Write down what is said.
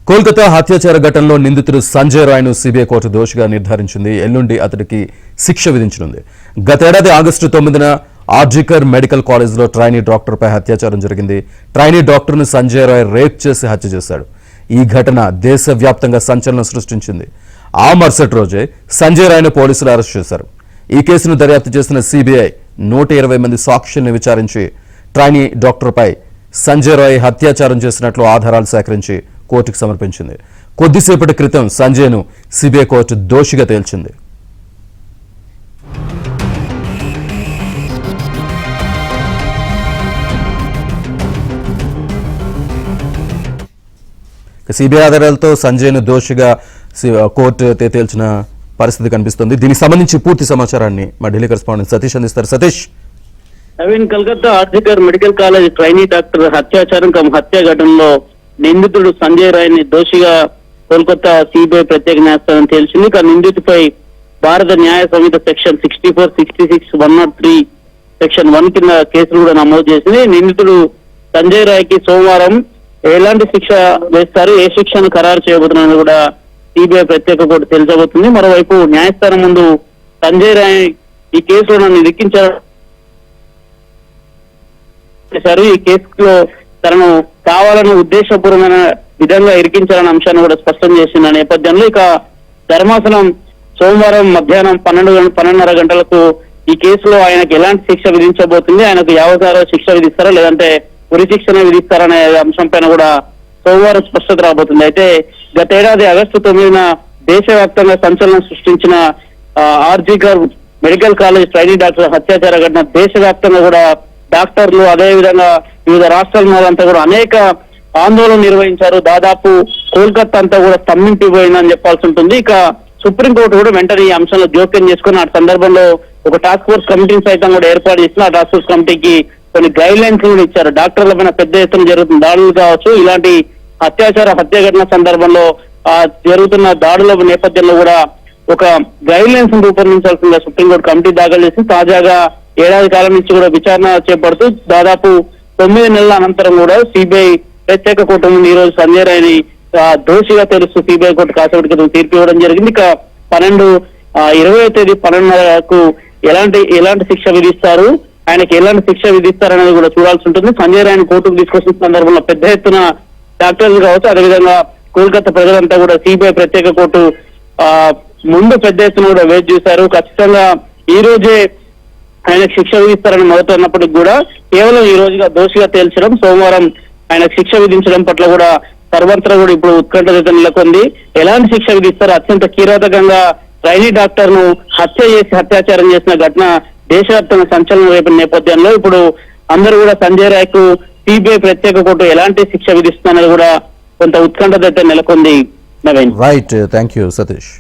కోల్కతా హత్యాచార ఘటనలో నిందితుడు Sanjay రాయ్ను CBI court దోషిగా నిర్ధారించింది. ఎల్లుండి అతడికి శిక్ష విధించనుంది. గతేడాది ఆగస్టు 9న ఆర్జికర్ మెడికల్ కాలేజ్లో ట్రైనీ డాక్టర్పై అత్యాచారం జరిగింది. ట్రైనీ డాక్టర్ను సంజయ్ రాయ్ రేప్ చేసి హత్య చేశాడు. ఈ ఘటన దేశవ్యాప్తంగా సంచలనం సృష్టించింది. ఆ మరుసటి రోజే సంజయ్ రాయ్ను పోలీసులు అరెస్ట్ చేశారు. ఈ కేసును దర్యాప్తు చేసిన సిబిఐ 120 మంది సాక్షుల్ని విచారించి ట్రైనీ డాక్టర్పై సంజయ్ రాయ్ అత్యాచారం చేసినట్లు ఆధారాలు సేకరించి కోర్టుకు సమర్పించింది. కొద్దిసేపటి క్రితం సంజయ్ను సిబిఐ కోర్టు దోషిగా తేల్చింది. సిబిఐ ఆధారాలతో సంజయ్ను దోషిగా కోర్టు తేల్చిన పరిస్థితి కనిపిస్తుంది. దీనికి సంబంధించి పూర్తి సమాచారాన్ని మా ఢిల్లీ కరెస్పాండెంట్ సతీష్ అందిస్తారు. Satish, Naveen, Calcutta RG Kar medical college trainee doctor అత్యాచారం హత్య ఘటనలో నిందితుడు సంజయ్ రాయ్ ని దోషిగా కోల్కతా సిబిఐ ప్రత్యేక న్యాయస్థానం తేల్చింది. ఇక నిందితుడిపై భారత న్యాయ సంహిత సెక్షన్ 64, 66, 103 సెక్షన్ 1 కింద కేసులు కూడా నమోదు చేసింది. నిందితుడు సంజయ్ రాయ్ కి సోమవారం ఎలాంటి శిక్ష వేస్తారు, ఏ శిక్షను ఖరారు చేయబోతున్నారని కూడా సిబిఐ ప్రత్యేక కోర్టు తేల్చబోతుంది. మరోవైపు న్యాయస్థానం ముందు సంజయ్ రాయ్ ఈ కేసులో నన్ను ఇరికించారు, ఈ కేసులో తనను కావాలని ఉద్దేశపూర్వమైన విధంగా ఇరికించాలన్న అంశాన్ని కూడా స్పష్టం చేసిన నేపథ్యంలో ఇక ధర్మాసనం సోమవారం మధ్యాహ్నం 12:30 గంటలకు ఈ కేసులో ఆయనకు ఎలాంటి శిక్ష విధించబోతుంది, ఆయనకు యావతార శిక్ష విధిస్తారా లేదంటే ఉరి శిక్షణ విధిస్తారనే అంశం పైన కూడా సోమవారం స్పష్టత రాబోతుంది. అయితే గతేడాది ఆగస్టు 9న దేశవ్యాప్తంగా సంచలనం సృష్టించిన RG Kar medical college trainee doctor హత్యాచార ఘటన దేశవ్యాప్తంగా కూడా డాక్టర్లు అదేవిధంగా వివిధ రాష్ట్రాల అంతా కూడా అనేక ఆందోళన నిర్వహించారు. దాదాపు కోల్కతా అంతా కూడా స్తంభించిపోయిందని చెప్పాల్సి ఉంటుంది. ఇక సుప్రీంకోర్టు కూడా వెంటనే ఈ అంశంలో జోక్యం చేసుకుని ఆ సందర్భంలో ఒక టాస్క్ ఫోర్స్ కమిటీని సైతం కూడా ఏర్పాటు చేసిన ఆ టాస్క్ ఫోర్స్ కమిటీకి కొన్ని గైడ్ లైన్స్ కూడా ఇచ్చారు. డాక్టర్ల పైన పెద్ద ఎత్తున జరుగుతున్న దాడులు కావచ్చు, ఇలాంటి హత్య ఘటన సందర్భంలో జరుగుతున్న దాడుల నేపథ్యంలో కూడా ఒక గైడ్ లైన్స్ రూపొందించాల్సిందిగా సుప్రీంకోర్టు కమిటీ దాఖలు చేసి తాజాగా ఏడాది కాలం నుంచి కూడా విచారణ చేపడుతూ దాదాపు 9 నెలల అనంతరం కూడా సిబిఐ ప్రత్యేక కోర్టు ముందు ఈ రోజు సంజయ్ రాయ్ని దోషిగా తెలుస్తూ సిబిఐ కోర్టు కాసేపటి క్రితం తీర్పు ఇవ్వడం జరిగింది. ఇక 20వ తేదీ 12:30కు ఎలాంటి శిక్ష విధిస్తారు, ఆయనకి ఎలాంటి శిక్ష విధిస్తారనేది కూడా చూడాల్సి ఉంటుంది. సంజయ్ రాయ్ని కోర్టుకు తీసుకొచ్చిన సందర్భంలో పెద్ద ఎత్తున డాక్టర్లు కావచ్చు, అదేవిధంగా కోల్కతా ప్రజలంతా కూడా సిబిఐ ప్రత్యేక కోర్టు ముందు పెద్ద ఎత్తున కూడా వేచి చూశారు. ఖచ్చితంగా ఈ రోజే ఆయనకు శిక్ష విధిస్తారని మొదట అన్నప్పటికీ కూడా కేవలం ఈ రోజుగా దోషిగా తేల్చడం, సోమవారం ఆయనకు శిక్ష విధించడం పట్ల కూడా సర్వత్రా కూడా ఇప్పుడు ఉత్కంఠ నెలకొంది. ఎలాంటి శిక్ష విధిస్తారు? అత్యంత కిరాతకంగా ట్రైనీ డాక్టర్ ను హత్య చేసి అత్యాచారం చేసిన ఘటన దేశవ్యాప్తంగా సంచలనం రేపిన నేపథ్యంలో ఇప్పుడు అందరూ కూడా సంజయ్ రాయ్ కు సిబిఐ ప్రత్యేక కోర్టు ఎలాంటి శిక్ష విధిస్తుందనేది కూడా కొంత ఉత్కంఠ నెలకొంది. Naveen, right, thank you Satish.